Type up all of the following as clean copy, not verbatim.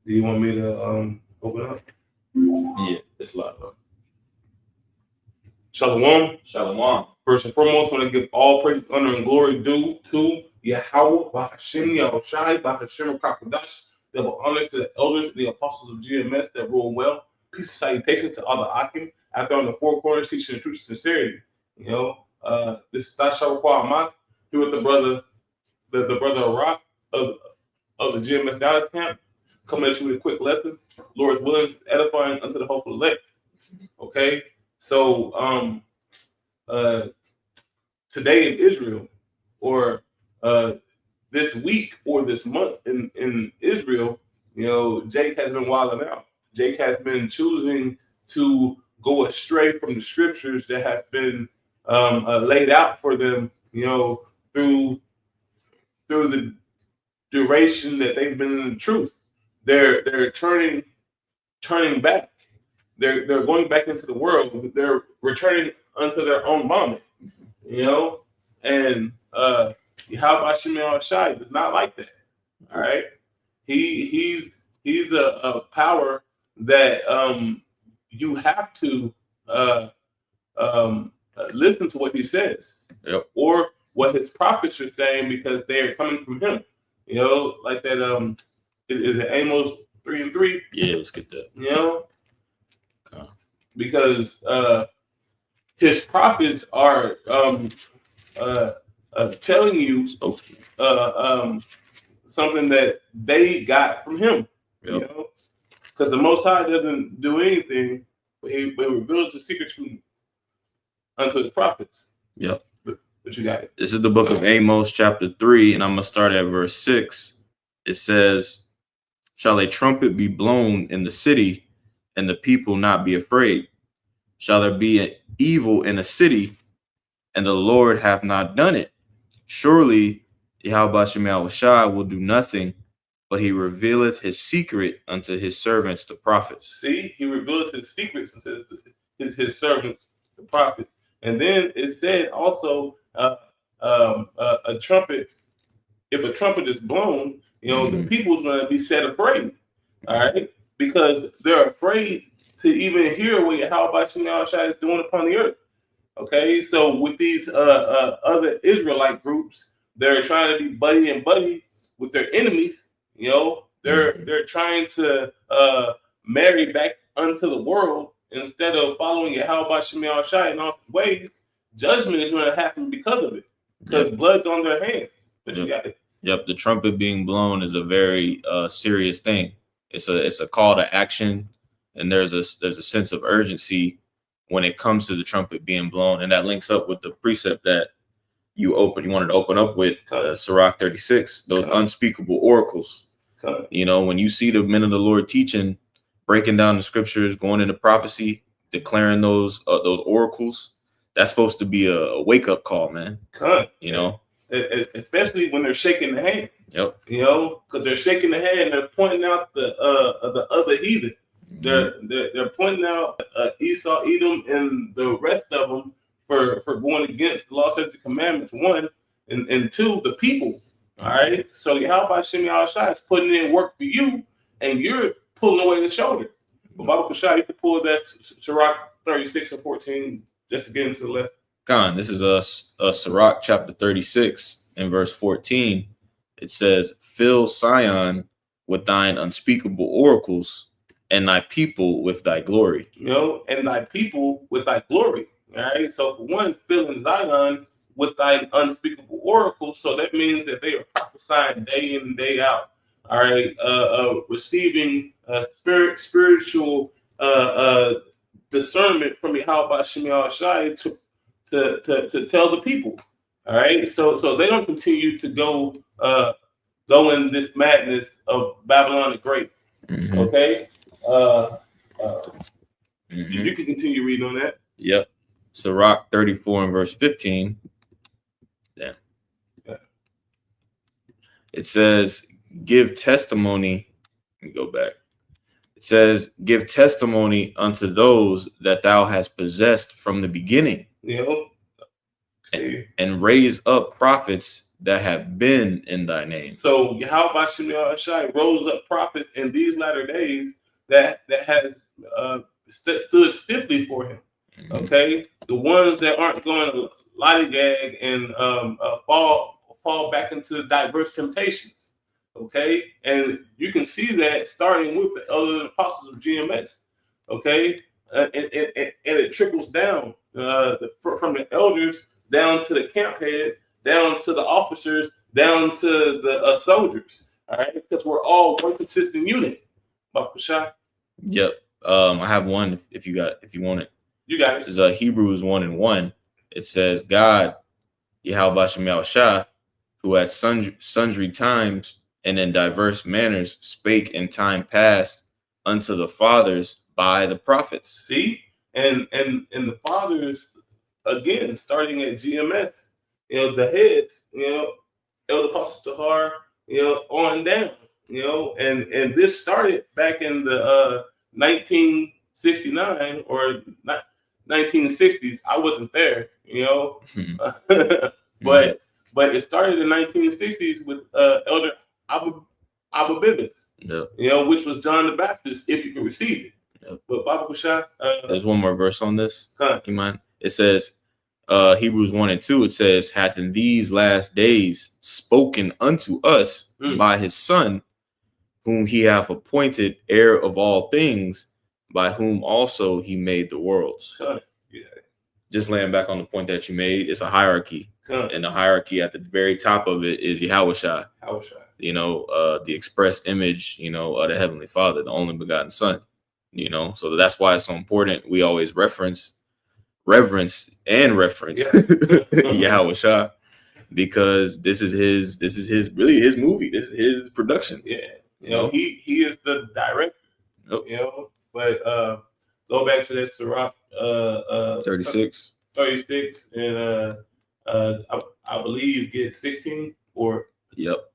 Do you want me to open up? Yeah, it's live though. Shalom. Shalom. First and foremost, I want to give all praise, honor, and glory due to Yahweh, Bahashim, Yahushai, Bahashim, Kakadash. Double honors to the elders, the apostles of GMS that rule well. Peace and salutations to all the Akim out there on the four corners teaching the truth and sincerity. This is Tasha Ahmad here with the brother, the brother Rock of the GMS Dallas camp, coming at you with a quick lesson. Lord's willing, edifying unto the hopeful elect. Okay, so today in Israel, or this week or this month in Israel, Jake has been wilding out. Jake has been choosing to go astray from the scriptures that have been laid out for them, through the duration that they've been in the truth. They're turning back. They're going back into the world. They're returning unto their own vomit. And Yahweh Shimei Shai is not like that. All right, he's a power that you have to listen to what he says, or what his prophets are saying, because they are coming from him. Like that. Is it Amos 3:3? Yeah, let's get that. Because his prophets are telling you something that they got from him. Because the Most High doesn't do anything, but he reveals the secrets unto his prophets. Yep. But you got it. This is the book of Amos, chapter 3, and I'm gonna start at verse 6. It says, "Shall a trumpet be blown in the city, and the people not be afraid? Shall there be an evil in a city, and the Lord hath not done it? Surely Yahweh Shemel Shai will do nothing, but he revealeth his secret unto his servants, the prophets." See, he reveals his secrets unto his servants, the prophets. And then it said also, a trumpet. If a trumpet is blown, the people's going to be set afraid. All right, because they're afraid to even hear what Yahweh Shemel Shai is doing upon the earth. Okay, so with these other Israelite groups, they're trying to be buddy with their enemies. They're trying to marry back unto the world instead of following Yahweh Shemel Shai in all his ways. Judgment is going to happen because of it, because blood's on their hands. But you got it. Yep, the trumpet being blown is a very serious thing. It's a call to action, and there's a sense of urgency when it comes to the trumpet being blown, and that links up with the precept that you wanted to open up with, Sirach 36, those unspeakable oracles. When you see the men of the Lord teaching, breaking down the scriptures, going into prophecy, declaring those oracles, that's supposed to be a wake up call, man. Especially when they're shaking the hand. Yep. Because they're shaking the hand, and they're pointing out the other heathen. They're pointing out Esau, Edom, and the rest of them for going against the law, statutes, commandments. 1, and 2, the people. All right. So Yahweh Shemel Shai is putting in work for you, and you're pulling away the shoulder. But Bible Kashai, you can pull that Sirach 36 and 14 just to get into the left. Khan, this is a Sirach chapter 36 and verse 14. It says, "Fill Sion with thine unspeakable oracles, and thy people with thy glory." And thy people with thy glory. All right. So for one, filling Zion with thy unspeakable oracles. So that means that they are prophesying day in and day out. All right. Receiving spiritual discernment from Yahweh Shemel Shai to tell the people. All right. So they don't continue to go in this madness of Babylon the Great. Okay. You can continue reading on that. Yep. Sirach 34 and verse 15. Damn. Yeah. It says, "Give testimony." Let me go back. It says, "Give testimony unto those that thou hast possessed from the beginning." And raise up prophets that have been in thy name. So Yahweh Shemel Ashai rose up prophets in these latter days that had stood stiffly for him. Mm-hmm. Okay, the ones that aren't going to lollygag and fall back into diverse temptations. Okay, and you can see that starting with the other apostles of GMS. Okay, and it trickles down from the elders down to the camp head, down to the officers, down to the soldiers. All right, because we're all one consistent unit. Bakusha. Yep. I have one if you want it. You got it. This is Hebrews 1:1. It says, God, Yahweh Shemel Shah, who at sundry times and in diverse manners spake in time past unto the fathers by the prophets. See, and the fathers, again, starting at GMS, the heads, Elder Apostle Tahar, on down, and this started back in the 1969 or 1960s. I wasn't there, but it started in 1960s with Elder Abba Bivens, which was John the Baptist, if you can receive it. Yep. But Baba Kusha, there's one more verse on this. You mind? It says, Hebrews 1:2, it says, hath in these last days spoken unto us by his Son, whom he hath appointed heir of all things, by whom also he made the worlds. Yeah. Just laying back on the point that you made, it's a hierarchy. And the hierarchy at the very top of it is Yahweh Shai. The express image, of the Heavenly Father, the only begotten Son. So that's why it's so important. We always reference Yahweh Shai, because this is his really his movie. This is his production. Yeah. He is the director. Yep. But go back to that Sirach 36 and I believe get 16 or yep.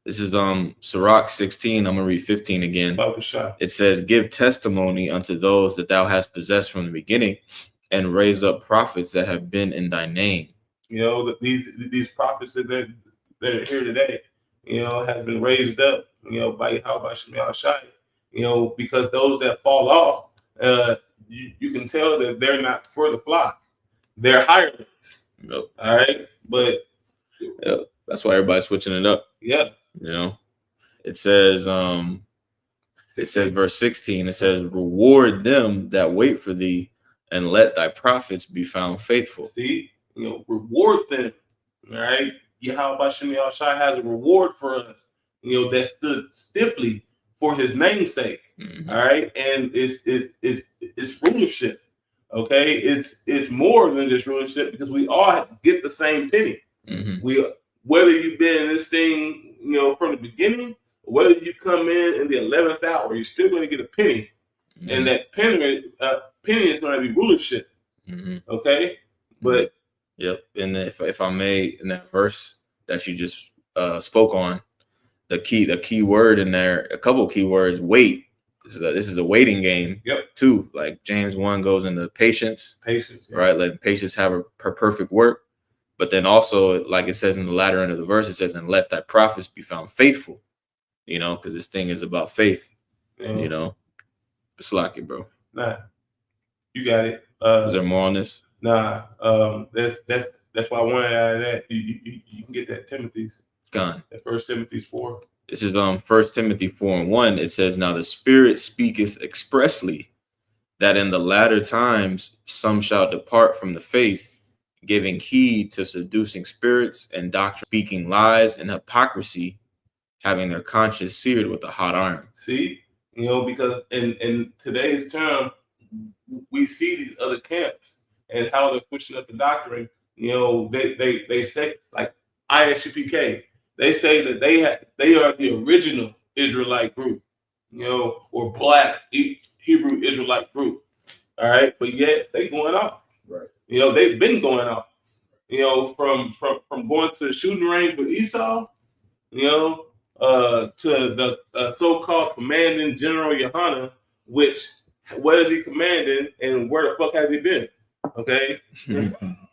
This is Sirach 16. I'm gonna read 15 again. It says, give testimony unto those that thou hast possessed from the beginning, and raise up prophets that have been in thy name. These prophets that are here today, have been raised up, by Yahweh Shemel Shai, because those that fall off, you can tell that they're not for the flock. They're hirelings. Yep. All right. But that's why everybody's switching it up. Yeah. It says, verse 16, it says, reward them that wait for thee, and let thy prophets be found faithful. See, reward them. All right. Yahweh Shemel Shai has a reward for us, that stood stiffly for his namesake. Mm-hmm. All right. And it's rulership. Okay. It's more than just rulership, because we all get the same penny. Mm-hmm. Whether you've been in this thing, from the beginning, or whether you come in the 11th hour, you're still going to get a penny. Mm-hmm. And that penny is going to be rulership. Mm-hmm. Okay. But yep. And if I may, in that verse that you just spoke on, the key word in there, a couple key words, wait. This is a waiting game. Yep. Too. Like James 1 goes into patience. Patience. Yeah. Right. Let patience have her perfect work. But then also, like it says in the latter end of the verse, it says, and let thy prophets be found faithful, because this thing is about faith, It's like it, bro. Nah, you got it. Is there more on this? Nah, that's why I wanted out of that. You can get that Timothy's. Gone. That 1 Timothy 4. This is 1 Timothy 4:1. It says, now the Spirit speaketh expressly that in the latter times some shall depart from the faith, giving heed to seducing spirits and doctrine, speaking lies and hypocrisy, having their conscience seared with a hot iron. See, because in today's term, we see these other camps and how they're pushing up the doctrine. They say, like ISUPK, they say that they are the original Israelite group, or Black Hebrew Israelite group. All right, but yet they going off. Right. They've been going off. From going to the shooting range with Esau, to the so-called commanding General Yohana, which what is he commanding and where the fuck has he been? Okay,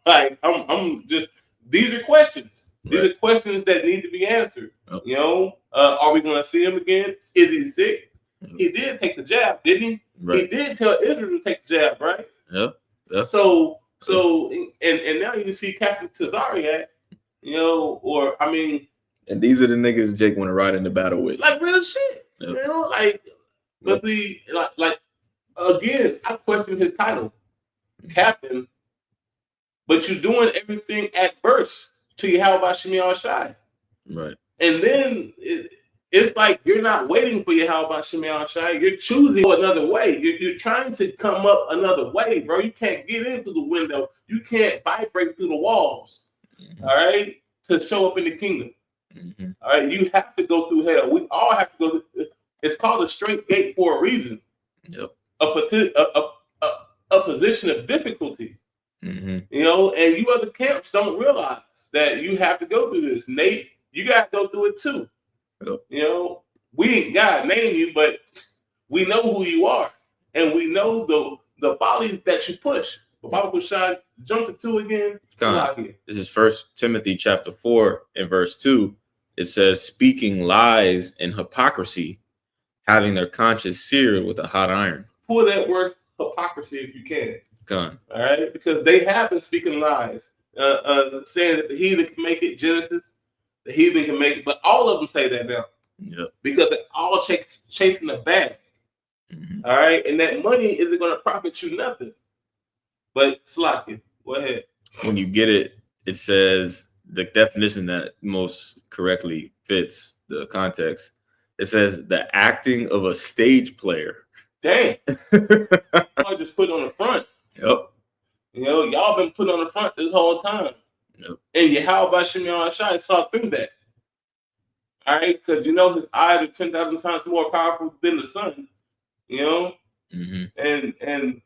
like I'm just, these are questions. These are questions that need to be answered. Yep. You know, are we going to see him again? Is he sick? Yep. He did take the jab, didn't he? Right. He did tell Israel to take the jab, right? Yeah. Yeah. So and now you see Captain Tazariak, you know, or I mean, and these are the niggas Jake want to ride into battle with, like real shit. Yep. You know, like, but the like again, I question his title, Captain. But you're doing everything adverse to Yahweh Shemi Shai. Right. And then it's like you're not waiting for Yahweh Shemi Shai. You're choosing another way. You're trying to come up another way, bro. You can't get into the window. You can't vibrate through the walls, all right, to show up in the kingdom. All right, you have to go through hell. We all have to go. It's called a straight gate for a reason. Yep. A position of difficulty. You know, and you other camps don't realize that you have to go through this. Nate, you got to go through it too. Yep. You know, we ain't got to name you, but we know who you are, and we know the follies that you push. The Bible shot, jump to 2 again. This is 1 Timothy chapter 4 and verse 2. It says, speaking lies and hypocrisy, having their conscience seared with a hot iron. Pull that word hypocrisy if you can. All right, because they have been speaking lies, saying that the heathen can make it. Genesis, the heathen can make it, but all of them say that now. Yep. Because they're all chasing the bag. All right, and that money isn't going to profit you nothing. But Slaki, go ahead. When you get it, it says the definition that most correctly fits the context. It says the acting of a stage player. Damn, I just put on the front. Yep. You know, y'all been put on the front this whole time. Yep. And Yahweh Shemi Shai saw through that. All right, because you know his eyes are 10,000 times more powerful than the sun. You know, and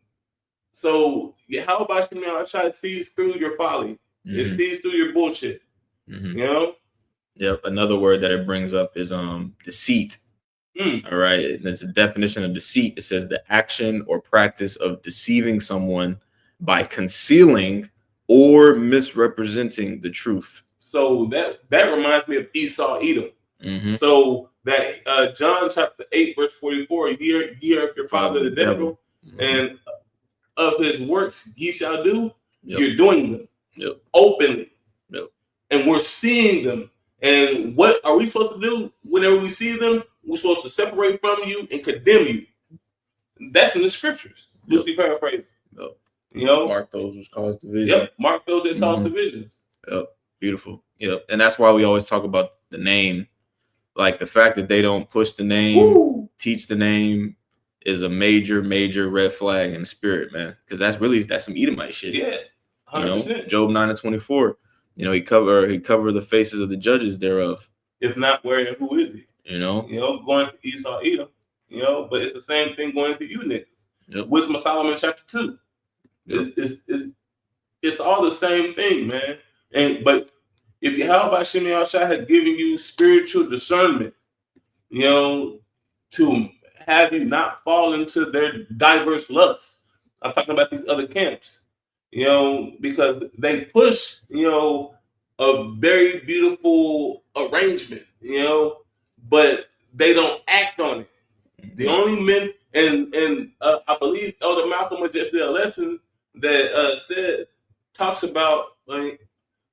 so Yahweh Shemi Shai sees through your folly. It sees through your bullshit. You know. Yep. Another word that it brings up is deceit. All right. And it's a definition of deceit. It says the action or practice of deceiving someone by concealing or misrepresenting the truth. So that reminds me of Esau Edom. So that John chapter 8, verse 44, ye are of your father the devil, and of his works ye shall do. You're doing them openly. And we're seeing them. And what are we supposed to do whenever we see them? We're supposed to separate from you and condemn you. That's in the scriptures. Loosely paraphrased. You know, mark those which cause division. Yep, mark those that cause divisions. Yep, beautiful. Yep, and that's why we always talk about the name. Like the fact that they don't push the name, teach the name, is a major red flag in the spirit, man. Because that's some Edomite shit. Yeah, 100%. You know, Job 9:24. You know, he cover the faces of the judges thereof. If not, where who is he? You know, going to Esau Edom. You know, but it's the same thing going to you niggas. Yep. Wisdom of Solomon chapter 2. It's all the same thing, man. But if Yahweh Shemi Shai had given you spiritual discernment, you know, to have you not fall into their diverse lusts. I'm talking about these other camps, you know, because they push, you know, a very beautiful arrangement, you know, but they don't act on it. The only men, and I believe Elder Malcolm just did a lesson that talks about like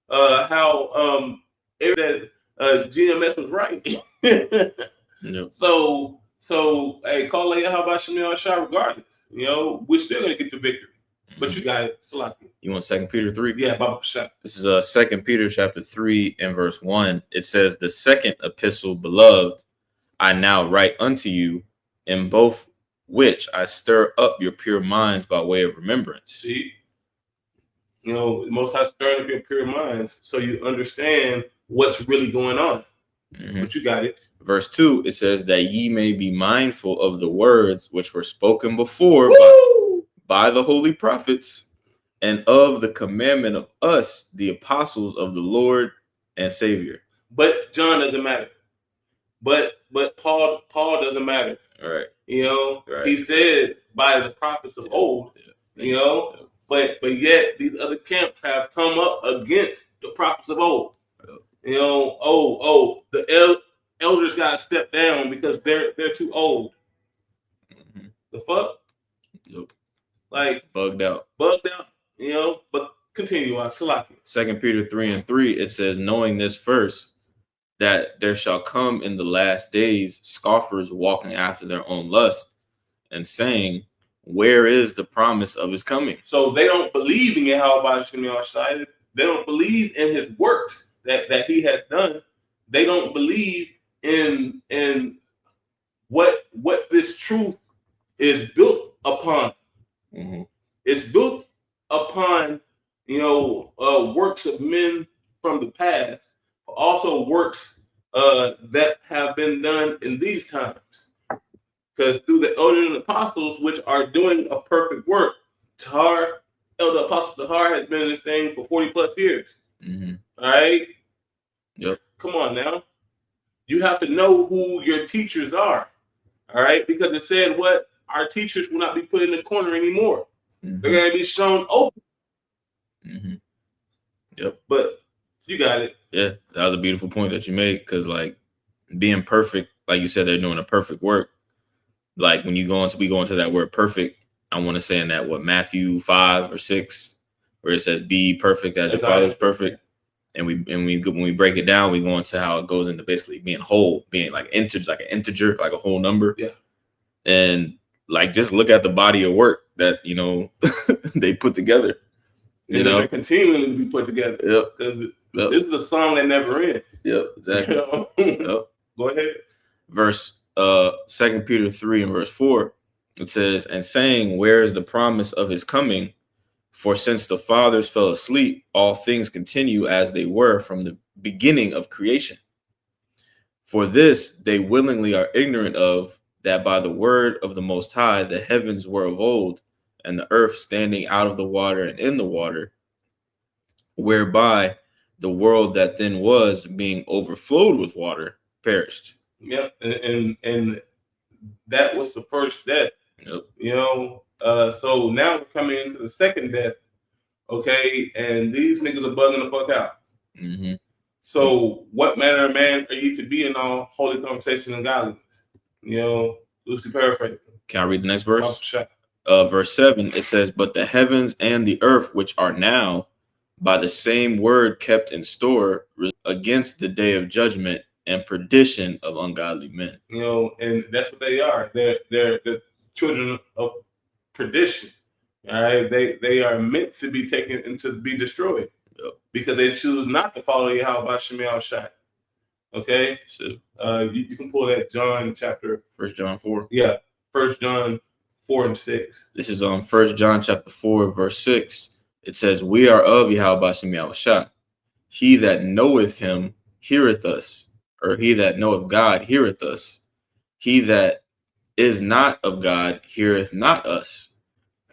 how that GMS was right. So hey, call it how about Shemi Shai regardless. You know, we're still gonna get the victory. But you got it, Salaki. You want 2 Peter 3? Yeah, Baba Shah. This is 2 Peter chapter 3 and verse 1. It says, the second epistle, beloved, I now write unto you, in both which I stir up your pure minds by way of remembrance. See, you know, Most High stirring up your pure minds so you understand what's really going on. But you got it. Verse 2, it says that ye may be mindful of the words which were spoken before by the holy prophets, and of the commandment of us, the apostles of the Lord and Savior. But John doesn't matter. But Paul doesn't matter. All right. You know, he said by the prophets of old, you know, but yet these other camps have come up against the prophets of old. The elders got to step down because they're too old. Mm-hmm. The fuck? Yep. Like bugged out. But continue on. 2 Peter 3:3, it says, knowing this first, that there shall come in the last days scoffers walking after their own lust, and saying, where is the promise of his coming? So they don't believe in Yahweh Shem Shai. They don't believe in his works that he has done. They don't believe in what this truth is built upon. Mm-hmm. It's built upon works of men from the past, but also works that have been done in these times. Because through the elders and apostles, which are doing a perfect work, Elder Apostle Tahar has been in this thing for 40 plus years. Mm-hmm. All right? Yep. Come on now. You have to know who your teachers are. All right? Because it said what? Our teachers will not be put in the corner anymore. Mm-hmm. They're going to be shown open. Mm-hmm. Yep. But you got it. Yeah, that was a beautiful point that you made, because like being perfect, like you said, they're doing a perfect work. Like when we go into that word perfect, I want to say in that Matthew 5 or 6, where it says be perfect as your Father is perfect. And when we break it down, we go into how it goes into basically being whole, being like an integer, like a whole number. Yeah. And like just look at the body of work that they put together. They're continuing to be put together. Yep. Because this is a song that never ends. Yep. Exactly. Yep. Go ahead. Verse 2 Peter 3 and verse 4, it says, and saying, where is the promise of his coming? For since the fathers fell asleep, all things continue as they were from the beginning of creation. For this they willingly are ignorant of, that by the word of the Most High the heavens were of old, and the earth standing out of the water and in the water, whereby the world that then was, being overflowed with water, perished. Yep, and that was the first death. Yep. So now we're coming into the second death. Okay, and these niggas are bugging the fuck out. Mm-hmm. So what manner of man are you to be in all holy conversation and godliness? Loosely paraphrasing. Can I read the next verse? Verse 7, it says, but the heavens and the earth, which are now by the same word kept in store against the day of judgment and perdition of ungodly men. And that's what they are. They're the children of perdition. All right, they are meant to be taken and to be destroyed. Yep. Because they choose not to follow Yahweh Shemel Shai. Okay, so you can pull that John chapter 1 John 4. Yeah, 1 John 4 and 6. This is on 1 John chapter 4 verse 6. It says, we are of Yahweh Shemel Shai. He that knoweth him heareth us. Or he that knoweth God heareth us. He that is not of God heareth not us.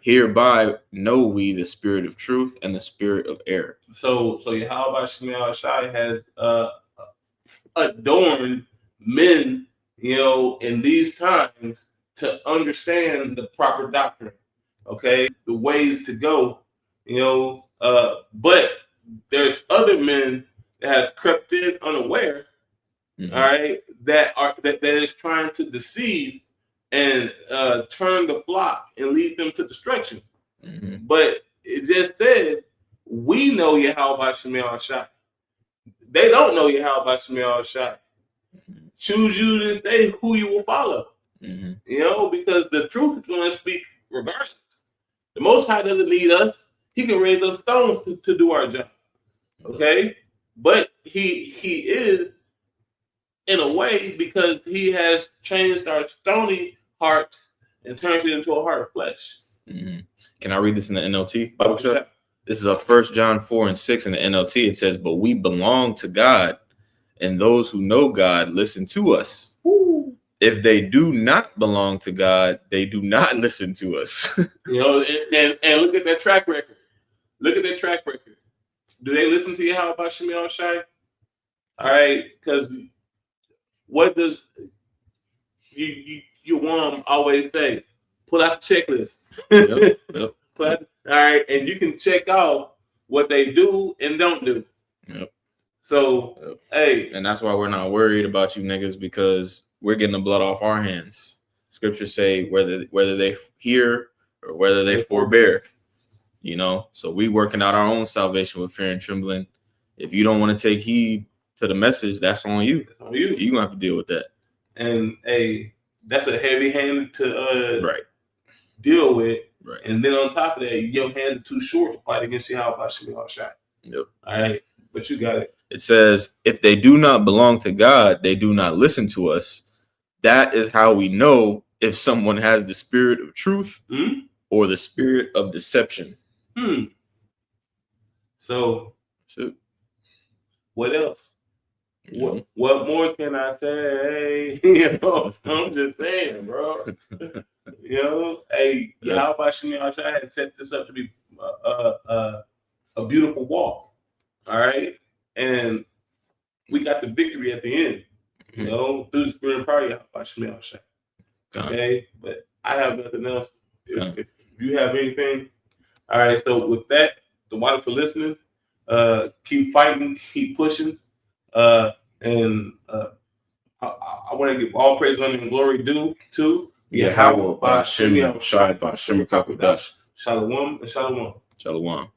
Hereby know we the spirit of truth and the spirit of error. So Yahweh Shemel Shai has adorned men, in these times to understand the proper doctrine. Okay, the ways to go. But there's other men that have crept in unaware. Mm-hmm. All right, that is trying to deceive and turn the flock and lead them to destruction. Mm-hmm. But it just said, we know Yahweh Shemel Shai. They don't know Yahweh Shemel Shai. Mm-hmm. Choose you this day who you will follow. Mm-hmm. Because the truth is going to speak regardless. The Most High doesn't need us. He can raise up stones to do our job. Okay? But he is, in a way, because he has changed our stony hearts and turned it into a heart of flesh. Mm-hmm. Can I read this in the NLT? Okay. This is a 1 John 4 and 6 in the NLT. It says, but we belong to God, and those who know God listen to us. Woo. If they do not belong to God, they do not listen to us. And look at their track record. Look at their track record. Do they listen to Yahweh Shemel Shai? All right, because what does you want always say? Pull out the checklist. Yep. All right, and you can check off what they do and don't do. Yep. So, hey, and that's why we're not worried about you niggas, because we're getting the blood off our hands. Scriptures say whether they hear or whether they forbear, you know. So we working out our own salvation with fear and trembling. If you don't want to take heed to the message, that's on you. That's on you. You're gonna have to deal with that. And hey, that's a heavy hand to right. deal with. Right. And then on top of that, your hands are too short to fight against Yahweh Shai. Yep. All right. But you got it. It says, if they do not belong to God, they do not listen to us. That is how we know if someone has the spirit of truth or the spirit of deception. So, what else? You what more can I say? You know, I'm just saying, bro. You know, hey, Yahweh Shai had set this up to be a beautiful walk. All right. And we got the victory at the end, you know, through the spirit and power of Yahweh Shai. Okay. But I have nothing else. If you have anything. All right. So with that, the water for listening, keep fighting, keep pushing. And I want to give all praise, honor, and glory due to Yahweh Ba'Shem Yahushai Ba'Shem Kakodash. Shalom and shalom. Shalom.